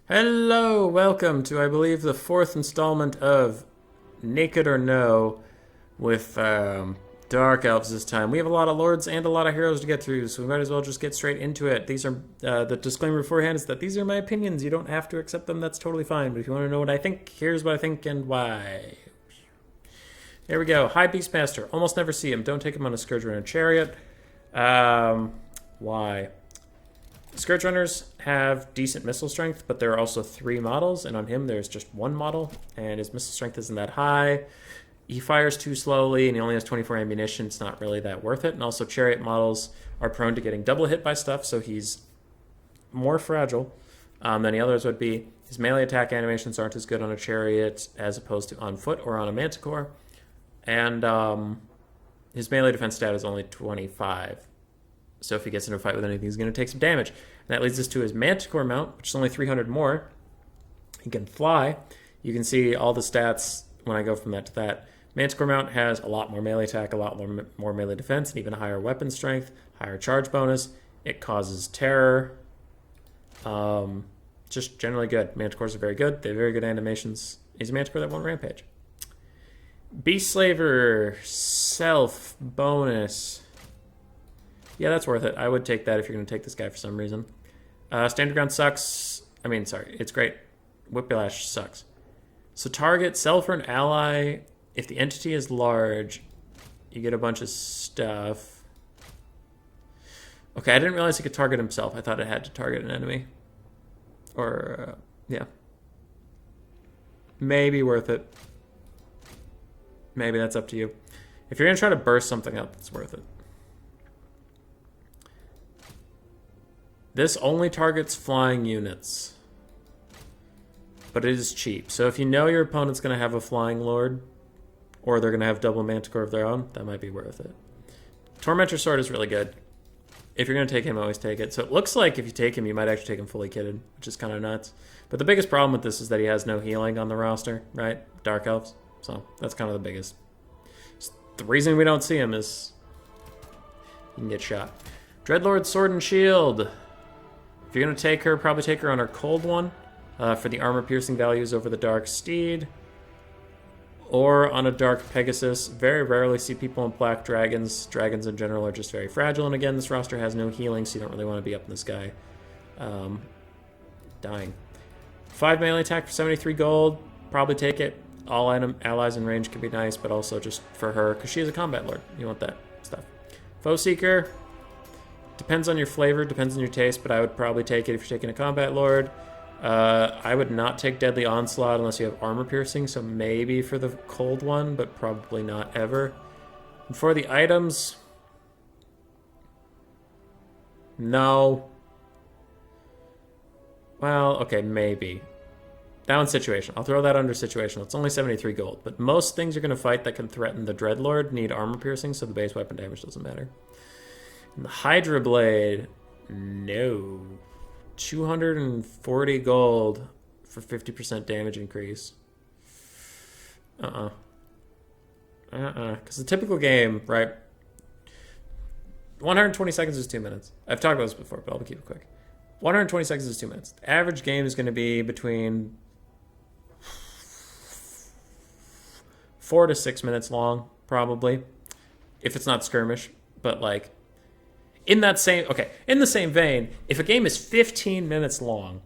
Hello, welcome to, I believe, the fourth installment of Naked or No with Dark Elves this time. We have a lot of lords and a lot of heroes to get through, so we might as well just get straight into it. These are, the disclaimer beforehand is that these are my opinions. You don't have to accept them, that's totally fine. But if you want to know what I think, here's what I think and why. There we go. High Beastmaster. Almost never see him. Don't take him on a Scourge Runner Chariot. Why? Scourge Runners have decent missile strength, but there are also 3 models, and on him there's just 1 model, and his missile strength isn't that high. He fires too slowly, and he only has 24 ammunition. It's not really that worth it. And also, Chariot models are prone to getting double hit by stuff, so he's more fragile than the others would be. His melee attack animations aren't as good on a Chariot as opposed to on foot or on a Manticore. And his melee defense stat is only 25. So if he gets into a fight with anything, he's going to take some damage. And that leads us to his Manticore mount, which is only 300 more. He can fly. You can see all the stats when I go from that to that. Manticore mount has a lot more melee attack, a lot more melee defense, and even a higher weapon strength, higher charge bonus. It causes terror. Just generally good. Manticores are very good. They have very good animations. He's a Manticore that won't rampage. Beast Slaver, self, bonus. Yeah, that's worth it. I would take that if you're going to take this guy for some reason. Standard Ground sucks. It's great. Whiplash sucks. So target, sell for an ally. If the entity is large, you get a bunch of stuff. Okay, I didn't realize he could target himself. I thought it had to target an enemy. Or, yeah. Maybe worth it. Maybe that's up to you. If you're going to try to burst something up, it's worth it. This only targets flying units, but it is cheap. So if you know your opponent's going to have a flying lord, or they're going to have double Manticore of their own, that might be worth it. Tormentor Sword is really good. If you're going to take him, always take it. So it looks like if you take him, you might actually take him fully kitted, which is kind of nuts. But the biggest problem with this is that he has no healing on the roster, right? Dark Elves. So that's kind of the biggest. The reason we don't see him is he can get shot. Dreadlord Sword and Shield. If you're going to take her, probably take her on her cold one for the armor-piercing values over the Dark Steed. Or on a Dark Pegasus. Very rarely see people on Black Dragons. Dragons in general are just very fragile. And again, this roster has no healing, so you don't really want to be up in this guy dying. 5 melee attack for 73 gold. Probably take it. All allies in range can be nice, but also just for her, because she is a combat lord. You want that stuff. Foe Seeker. Depends on your flavor, depends on your taste, but I would probably take it if you're taking a combat lord. I would not take Deadly Onslaught unless you have armor piercing, so maybe for the cold one, but probably not ever. And for the items, no. Well, okay, maybe. That one's situational. I'll throw that under situational. It's only 73 gold, but most things you're going to fight that can threaten the Dreadlord need armor piercing, so the base weapon damage doesn't matter. And the Hydra Blade, no. 240 gold for 50% damage increase. Because the typical game, right? 120 seconds is 2 minutes. I've talked about this before, but I'll keep it quick. 120 seconds is 2 minutes. The average game is going to be between 4 to 6 minutes long, probably, if it's not skirmish. But like, in the same vein, if a game is 15 minutes long,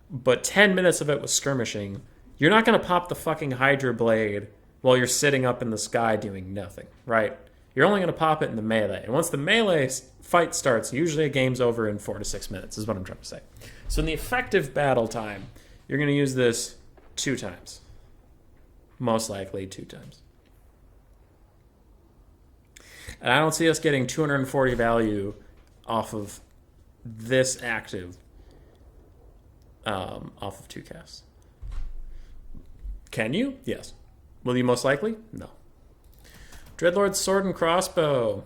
but 10 minutes of it was skirmishing, you're not going to pop the fucking Hydra Blade while you're sitting up in the sky doing nothing, right? You're only going to pop it in the melee. And once the melee fight starts, usually a game's over in 4 to 6 minutes, is what I'm trying to say. So in the effective battle time, you're going to use this 2 times. Most likely 2 times. And I don't see us getting 240 value off of this active, off of 2 casts. Can you? Yes. Will you most likely? No. Dreadlord's Sword and Crossbow.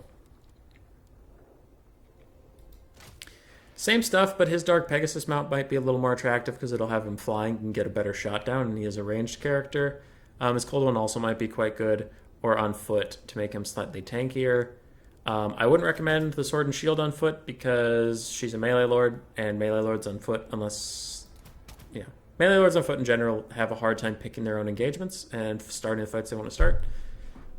Same stuff, but his Dark Pegasus mount might be a little more attractive because it'll have him flying and get a better shot down, and he is a ranged character. His cold one also might be quite good, or on foot to make him slightly tankier. I wouldn't recommend the Sword and Shield on foot because she's a melee lord, and melee lords on foot, unless yeah. Melee lords on foot in general have a hard time picking their own engagements and starting the fights they want to start.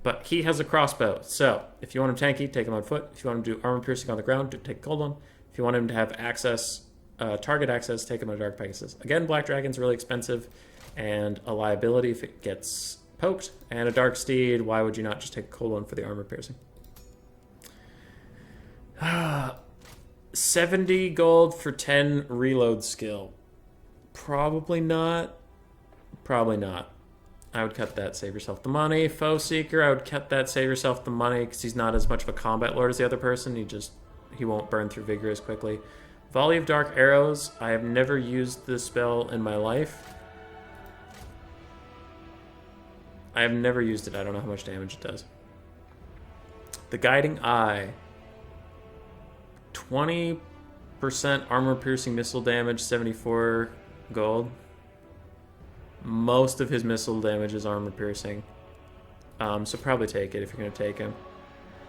But he has a crossbow, so if you want him tanky, take him on foot. If you want him to do armor piercing on the ground, take a cold one. If you want him to have access, target access, take him on Dark Pegasus. Again, Black Dragon's really expensive and a liability if it gets poked. And a Dark Steed, why would you not just take a cold one for the armor piercing? 70 gold for 10 reload skill. Probably not. Probably not. I would cut that, save yourself the money. Foe Seeker, I would cut that, save yourself the money, because he's not as much of a combat lord as the other person. He won't burn through vigor as quickly. Volley of Dark Arrows, I have never used this spell in my life. I have never used it. I don't know how much damage it does. The Guiding Eye. 20% armor piercing missile damage, 74 gold. Most of his missile damage is armor piercing. So probably take it if you're going to take him.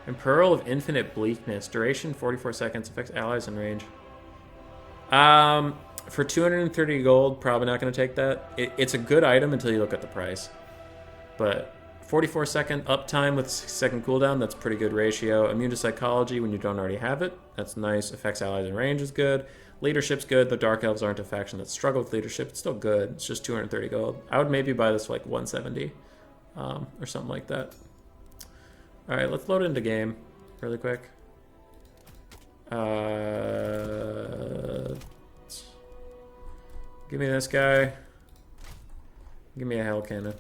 And Pearl of Infinite Bleakness. Duration 44 seconds. Affects allies in range. For 230 gold, probably not going to take that. It's a good item until you look at the price. But 44 second uptime with second cooldown, that's pretty good ratio. Immune to Psychology when you don't already have it. That's nice. Affects allies in range is good. Leadership's good. The Dark Elves aren't a faction that struggle with leadership. It's still good. It's just 230 gold. I would maybe buy this for like 170 or something like that. All right, let's load into game really quick. Give me this guy. Give me a Hell Cannon.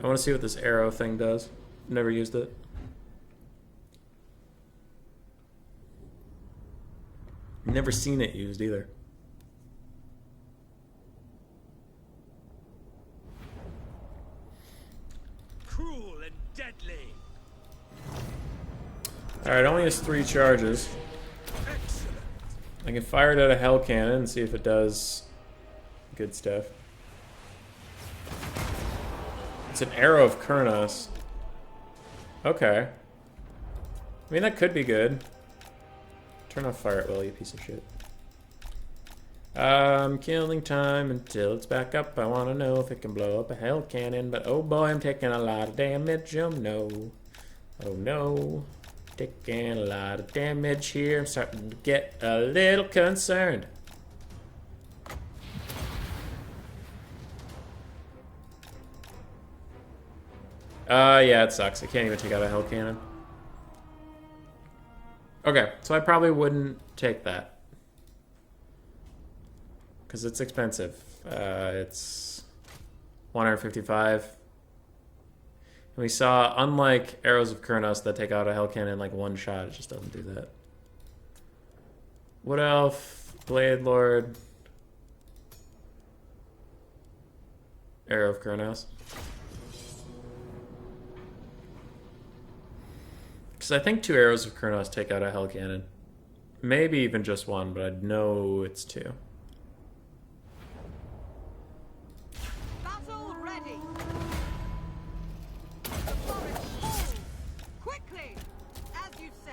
I want to see what this arrow thing does. Never used it. Never seen it used either. Cruel and deadly. Alright, only has 3 charges. Excellent. I can fire it at a Hell Cannon and see if it does good stuff. It's an Arrow of Kurnos. Okay. I mean, that could be good. Turn off Fire at Will, you piece of shit. Killing time until it's back up. I want to know if it can blow up a Hell Cannon. But oh boy, I'm taking a lot of damage. Oh no. Oh no. Taking a lot of damage here. I'm starting to get a little concerned. Yeah, it sucks. I can't even take out a Hell Cannon. Okay, so I probably wouldn't take that. Because it's expensive. It's 155. And we saw, unlike Arrows of Kurnos that take out a Hell Cannon in like one shot, it just doesn't do that. Wood Elf, Blade Lord, Arrow of Kurnos. Because I think 2 Arrows of Kurnos take out a Hell Cannon. Maybe even just 1, but I know it's 2. Battle ready. The forest falls. Quickly, as you say.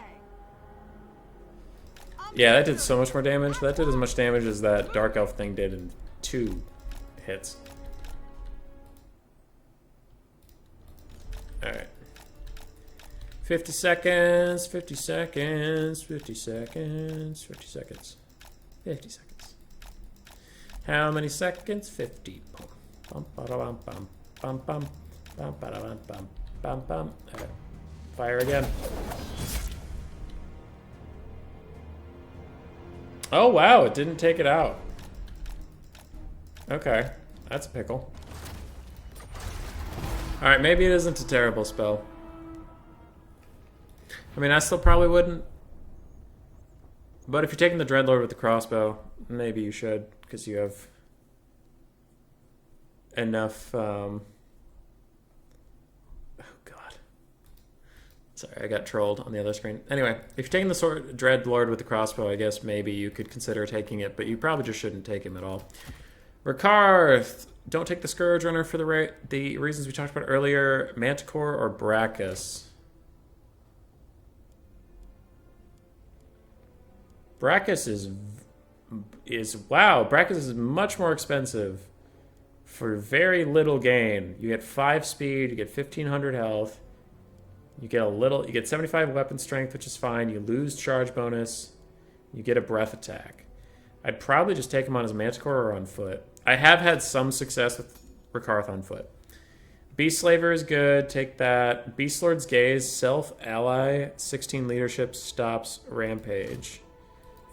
Yeah, that did so much more damage. That did as much damage as that Dark Elf thing did in 2 hits. Alright. 50 seconds, 50 seconds, 50 seconds, 50 seconds, 50 seconds. How many seconds? 50. Bum, ba-da-bum, bum, bum, bum, bum, ba-da-bum, bum, bum, bum. Okay. Fire again. Oh, wow, it didn't take it out. Okay, that's a pickle. Alright, maybe it isn't a terrible spell. I mean, I still probably wouldn't. But if you're taking the Dreadlord with the crossbow, maybe you should, because you have enough. Oh, God. Sorry, I got trolled on the other screen. Anyway, if you're taking the Dreadlord with the crossbow, I guess maybe you could consider taking it, but you probably just shouldn't take him at all. Rakarth. Don't take the Scourge Runner for the reasons we talked about earlier. Manticore or Brachus. Brachus is, wow, Brackus is much more expensive for very little gain. You get 5 speed, you get 1500 health, you get 75 weapon strength, which is fine. You lose charge bonus, you get a breath attack. I'd probably just take him on his Manticore or on foot. I have had some success with Rakarth on foot. Beast Slaver is good, take that. Beast Lord's Gaze, self-ally, 16 leadership, stops rampage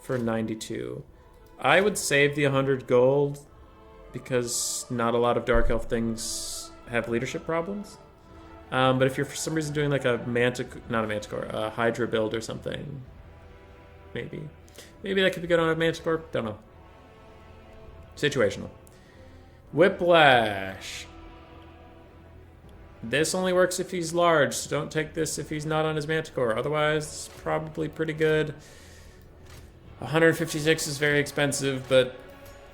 for 92. I would save the 100 gold because not a lot of Dark Elf things have leadership problems. But if you're for some reason doing like a a Hydra build or something, maybe that could be good on a Manticore. Don't know. Situational. Whiplash. This only works if he's large, so don't take this if he's not on his Manticore. Otherwise, it's probably pretty good. 156 is very expensive, but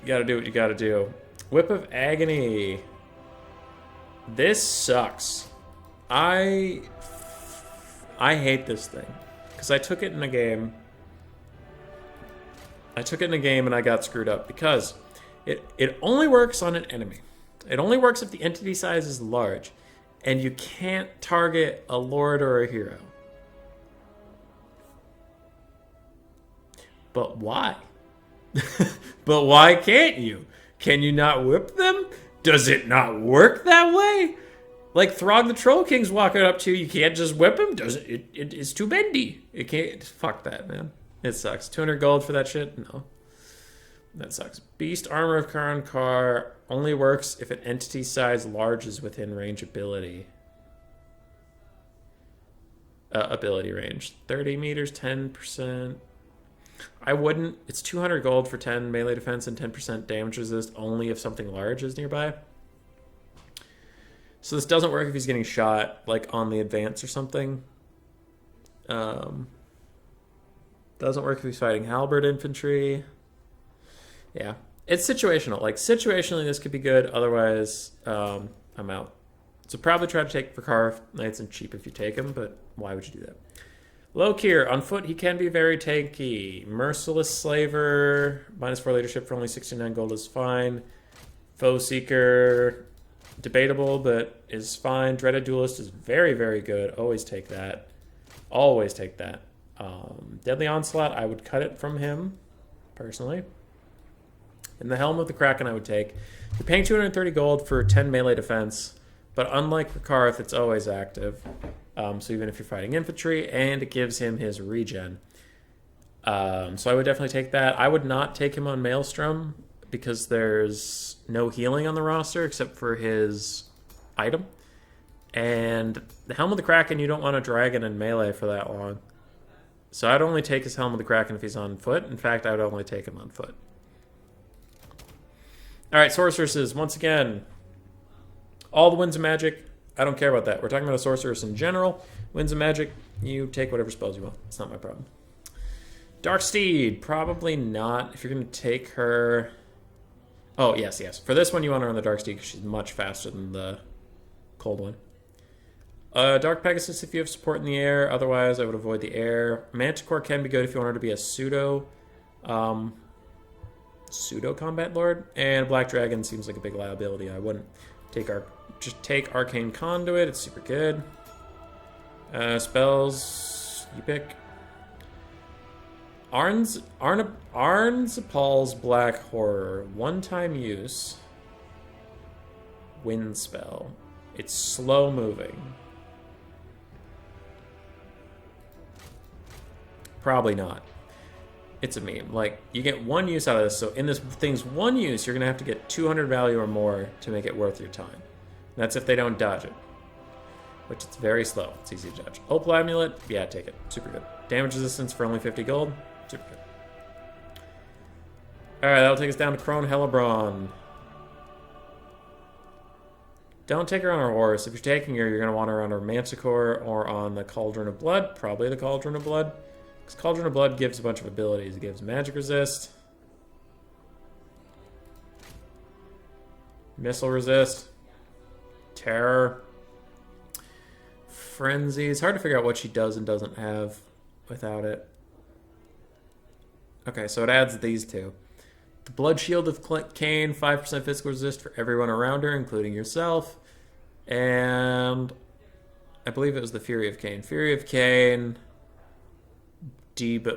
you gotta do what you gotta do. Whip of Agony. This sucks. I hate this thing because I took it in a game. And I got screwed up because it only works on an enemy. It only works if the entity size is large, and you can't target a lord or a hero. But why? But why can't you? Can you not whip them? Does it not work that way? Like Throg the Troll King's walking up to you, you can't just whip him? Does it? It's too bendy. It can't. Fuck that, man. It sucks. 200 gold for that shit? No. That sucks. Beast Armor of Karankar only works if an entity size large is within range ability. Ability range. 30 meters, 10%. I wouldn't. It's 200 gold for 10 melee defense and 10% damage resist only if something large is nearby. So this doesn't work if he's getting shot, like, on the advance or something. Doesn't work if he's fighting halberd infantry. Yeah. It's situational. Like, situationally, this could be good. Otherwise, I'm out. So probably try to take Rakarth. Nice and cheap if you take him, but why would you do that? Lokhir. On foot, he can be very tanky. Merciless Slaver. -4 leadership for only 69 gold is fine. Foe Seeker. Debatable, but is fine. Dreaded Duelist is very, very good. Always take that. Always take that. Deadly Onslaught, I would cut it from him, personally. And the Helm of the Kraken I would take. You're paying 230 gold for 10 melee defense, but unlike Rakarth, it's always active. So even if you're fighting infantry, and it gives him his regen. So I would definitely take that. I would not take him on Maelstrom, because there's no healing on the roster except for his item. And the Helm of the Kraken, you don't want a dragon in melee for that long. So I'd only take his Helm of the Kraken if he's on foot. In fact, I would only take him on foot. Alright, Sorceresses, once again. All the Winds of Magic, I don't care about that. We're talking about a Sorceress in general. Winds of Magic, you take whatever spells you want. It's not my problem. Dark Steed, probably not. If you're going to take her... Oh, yes. For this one, you want her on the Dark Steed because she's much faster than the cold one. Dark Pegasus if you have support in the air. Otherwise, I would avoid the air. Manticore can be good if you want her to be a pseudo combat lord. And Black Dragon seems like a big liability. I wouldn't take just take Arcane Conduit. It's super good. Spells, you pick. Arnzapal's Black Horror. One-time use. Wind spell. It's slow moving. Probably not. It's a meme. Like, you get one use out of this, so in this thing's one use, you're going to have to get 200 value or more to make it worth your time. That's if they don't dodge it. Which it's very slow. It's easy to dodge. Opal Amulet, yeah, take it. Super good. Damage resistance for only 50 gold. Super good. Alright, that'll take us down to Crone Hellebron. Don't take her on her horse. If you're taking her, you're going to want her on her Manticore or on the Cauldron of Blood. Probably the Cauldron of Blood. Because Cauldron of Blood gives a bunch of abilities. It gives magic resist, missile resist, terror, frenzy. It's hard to figure out what she does and doesn't have without it. Okay, so it adds these two. The Blood Shield of Cain, 5% physical resist for everyone around her, including yourself. And I believe it was the Fury of Cain. Fury of Cain,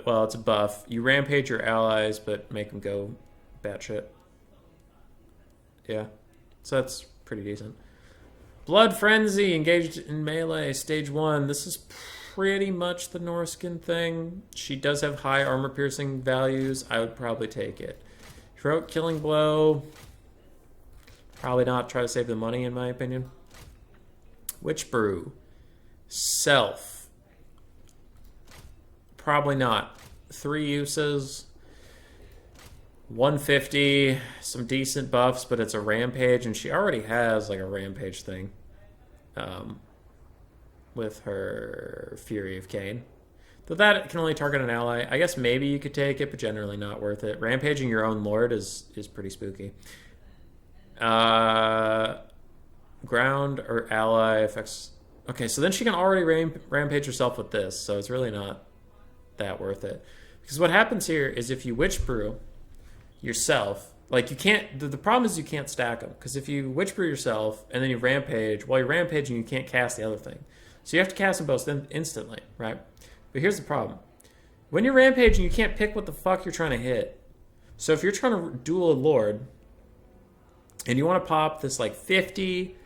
well, it's a buff. You rampage your allies, but make them go batshit. Yeah, so that's pretty decent. Blood Frenzy, engaged in melee, stage 1. This is pretty much the Norskin thing. She does have high armor piercing values. I would probably take it. Heroic Killing Blow, probably not. Try to save the money, in my opinion. Witch Brew, Self, probably not. 3 uses, 150, some decent buffs, but it's a rampage, and she already has like a rampage thing with her Fury of Cain. Though that can only target an ally. I guess maybe you could take it, but generally not worth it. Rampaging your own lord is pretty spooky. Ground or ally affects... Okay, so then she can already rampage herself with this, so it's really not that worth it. Because what happens here is if you Witch Brew yourself, like you can't... The problem is you can't stack them. Because if you Witch Brew yourself and then you rampage, while you're rampaging you can't cast the other thing. So you have to cast them both instantly, right? But here's the problem. When you're rampaging, you can't pick what the fuck you're trying to hit. So if you're trying to duel a lord, and you want to pop this like 50,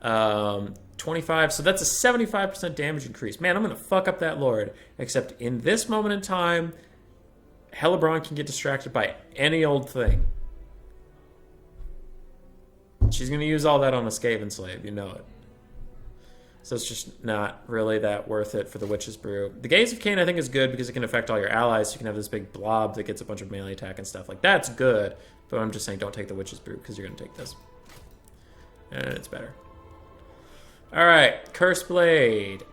25, so that's a 75% damage increase. Man, I'm going to fuck up that lord. Except in this moment in time, Hellebron can get distracted by any old thing. She's going to use all that on a Skaven slave, you know it. So it's just not really that worth it for the Witch's Brew. The Gaze of Cain I think is good because it can affect all your allies. So you can have this big blob that gets a bunch of melee attack and stuff. Like, that's good. But I'm just saying don't take the Witch's Brew because you're going to take this. And it's better. Alright, Curse Blade.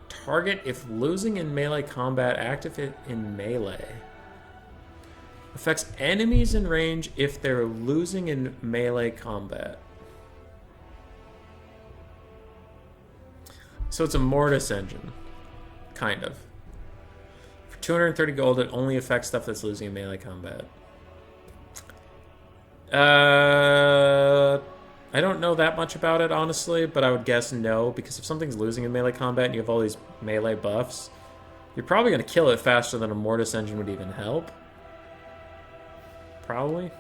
Target if losing in melee combat, active it in melee. Affects enemies in range if they're losing in melee combat. So it's a Mortis engine, kind of. For 230 gold, it only affects stuff that's losing in melee combat. I don't know that much about it, honestly, but I would guess no, because if something's losing in melee combat and you have all these melee buffs, you're probably going to kill it faster than a Mortis engine would even help. Probably.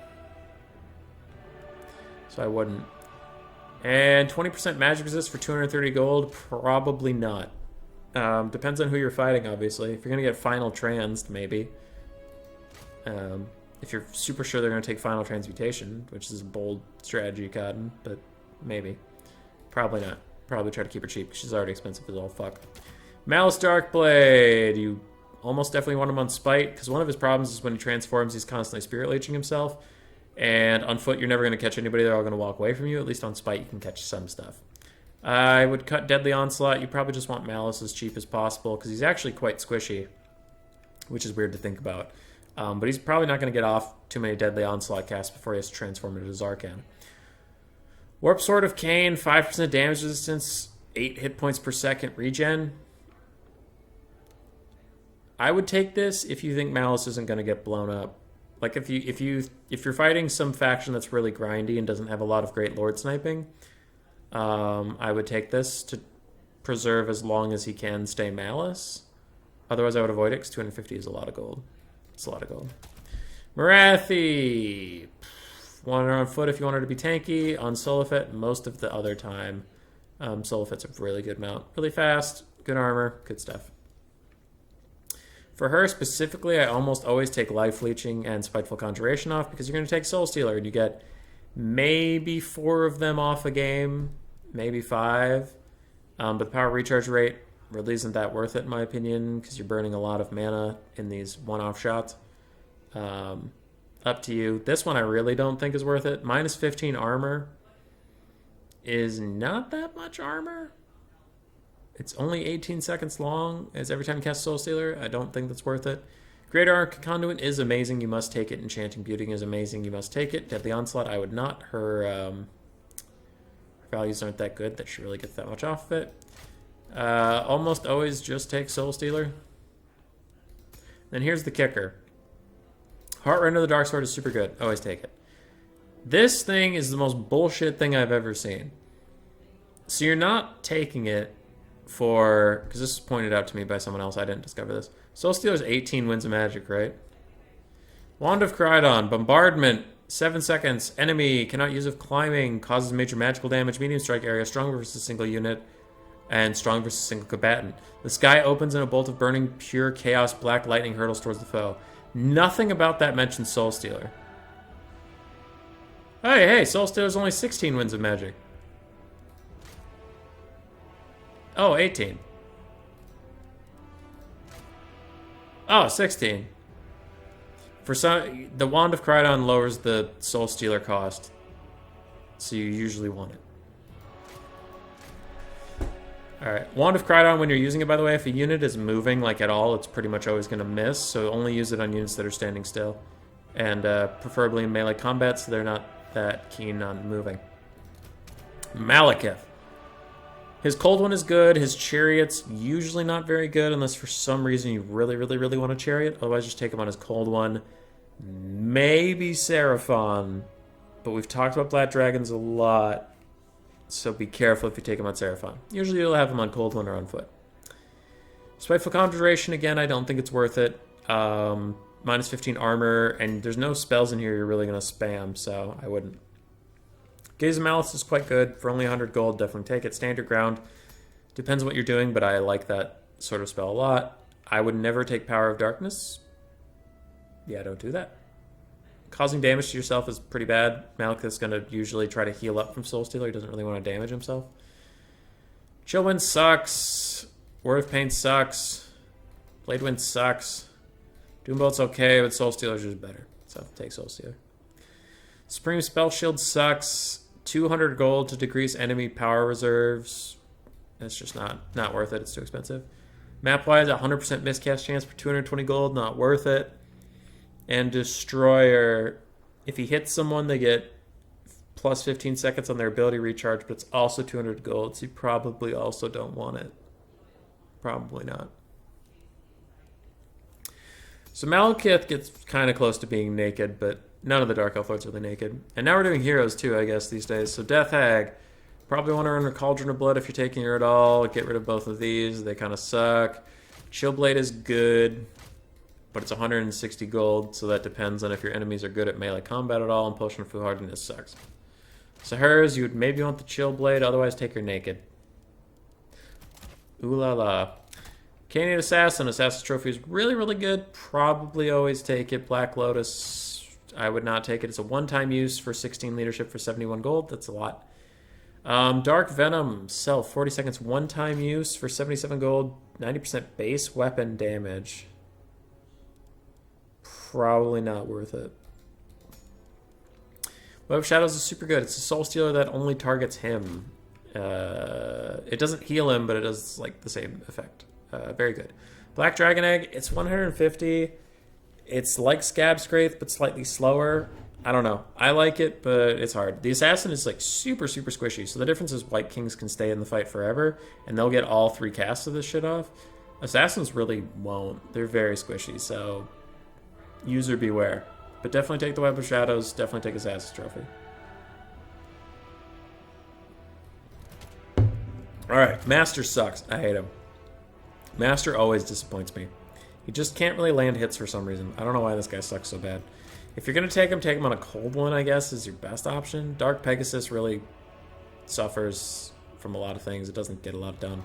So I wouldn't. And 20% magic resist for 230 gold? Probably not. Depends on who you're fighting, obviously. If you're going to get final transed, maybe. If you're super sure they're going to take final transmutation, which is a bold strategy, Cotton, but maybe. Probably not. Probably try to keep her cheap, because she's already expensive as all fuck. Malus Darkblade. You almost definitely want him on Spite, because one of his problems is when he transforms, he's constantly Spirit Leeching himself. And on foot, you're never going to catch anybody. They're all going to walk away from you. At least on Spite, you can catch some stuff. I would cut Deadly Onslaught. You probably just want Malus as cheap as possible, because he's actually quite squishy, which is weird to think about. But he's probably not going to get off too many Deadly Onslaught casts before he has to transform into Zarkan. Warp Sword of Cain, 5% damage resistance, 8 hit points per second regen. I would take this if you think Malus isn't going to get blown up. Like if you're fighting some faction that's really grindy and doesn't have a lot of great lord sniping, I would take this to preserve as long as he can stay Malus. Otherwise, I would avoid it because 250 is a lot of gold. It's a lot of gold. Morathi. Want her on foot if you want her to be tanky. On Solifet most of the other time. Solifet's a really good mount. Really fast, good armor, good stuff. For her specifically, I almost always take Life Leeching and Spiteful Conjuration off because you're going to take Soul Stealer and you get maybe 4 of them off a game, maybe 5. But the power recharge rate really isn't that worth it in my opinion because you're burning a lot of mana in these one-off shots. Up to you. This one I really don't think is worth it. Minus 15 armor is not that much armor. It's only 18 seconds long as every time you cast Soul Stealer. I don't think that's worth it. Greater Arc Conduit is amazing. You must take it. Enchanting Beauty is amazing. You must take it. Deadly Onslaught, I would not. Her values aren't that good that she really gets that much off of it. Almost always just take Soul Stealer. Then here's the kicker. Heart Rend of the Dark Sword is super good. Always take it. This thing is the most bullshit thing I've ever seen. So you're not taking it for... Because this was pointed out to me by someone else. I didn't discover this. Soul Stealer's 18 wins of magic, right? Wand of Crydon. Bombardment. 7 seconds. Enemy cannot use of climbing. Causes major magical damage. Medium strike area. Strong versus single unit. And strong versus single combatant. The sky opens in a bolt of burning pure chaos. Black lightning hurtles towards the foe. Nothing about that mentions Soul Stealer. Hey, Soul Stealer's only 16 wins of magic. Oh, 18. Oh, 16. For some, the Wand of Crydon lowers the Soul Stealer cost. So you usually want it. Alright, Wand of Crydon, when you're using it, by the way, if a unit is moving, like, at all, it's pretty much always going to miss, so only use it on units that are standing still. And preferably in melee combat, so they're not that keen on moving. Malekith. His cold one is good, his chariot's usually not very good, unless for some reason you really want a chariot, otherwise just take him on his cold one. Maybe Seraphon, but we've talked about Black Dragons a lot. So be careful if you take him on Seraphon. Usually you'll have him on cold one or on foot. Spiteful Conjuration, again, I don't think it's worth it. Minus 15 armor, and there's no spells in here you're really going to spam, so I wouldn't. Gaze of Malice is quite good. For only 100 gold, definitely take it. Standard Ground. Depends on what you're doing, but I like that sort of spell a lot. I would never take Power of Darkness. Yeah, don't do that. Causing damage to yourself is pretty bad. Malekith's going to usually try to heal up from Soul Stealer. He doesn't really want to damage himself. Chillwind sucks. Word of Pain sucks. Bladewind sucks. Doombolt's okay, but Soul Stealer's just better. So take Soul Stealer. Supreme Spell Shield sucks. 200 gold to decrease enemy power reserves. It's just not worth it. It's too expensive. Map-wise, 100% miscast chance for 220 gold. Not worth it. And Destroyer, if he hits someone, they get plus 15 seconds on their ability recharge, but it's also 200 gold, so you probably also don't want it. Probably not. So Malekith gets kind of close to being naked, but none of the Dark Elf Lords are really naked. And now we're doing heroes too, I guess, these days. So Death Hag, probably want to earn a Cauldron of Blood if you're taking her at all. Get rid of both of these, they kind of suck. Chillblade is good, but it's 160 gold, so that depends on if your enemies are good at melee combat at all, and Potion of Foolhardiness sucks. So hers, you would maybe want the Chillblade, otherwise take her naked. Ooh la la. Canadian Assassin. Assassin's Trophy is really good. Probably always take it. Black Lotus, I would not take it. It's a one-time use for 16 leadership for 71 gold. That's a lot. Dark Venom. Self. 40 seconds one-time use for 77 gold. 90% base weapon damage. Probably not worth it. Web of Shadows is super good. It's a Soul Stealer that only targets him. It doesn't heal him, but it does like the same effect. Very good. Black Dragon Egg, it's 150. It's like Scab Scraith, but slightly slower. I don't know. I like it, but it's hard. The Assassin is like super squishy. So the difference is White Kings can stay in the fight forever, and they'll get all 3 casts of this shit off. Assassins really won't. They're very squishy, so user beware. But definitely take the Web of Shadows. Definitely take Assassin's Trophy. Alright, Master sucks. I hate him. Master always disappoints me. He just can't really land hits for some reason. I don't know why this guy sucks so bad. If you're going to take him on a cold one, I guess, is your best option. Dark Pegasus really suffers from a lot of things. It doesn't get a lot done.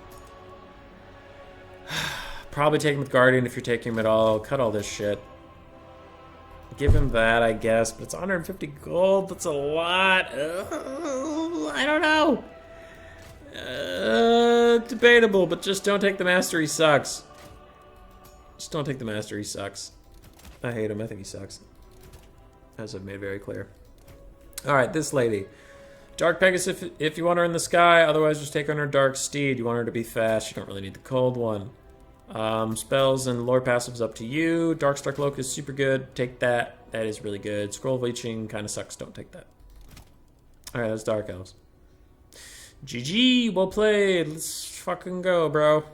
Probably take him with Guardian if you're taking him at all. Cut all this shit. Give him that, I guess, but it's 150 gold. That's a lot. I don't know. Debatable, but just don't take the Master. He sucks. Just don't take the Master. He sucks. I hate him. I think he sucks. As I've made very clear. Alright, this lady. Dark Pegasus if you want her in the sky. Otherwise, just take her on her Dark Steed. You want her to be fast. You don't really need the cold one. Spells and lore passives up to you. Darkstalk Cloak is super good. Take that. That is really good. Scroll of Leeching kind of sucks. Don't take that. Alright, that's Dark Elves. GG, well played. Let's fucking go, bro.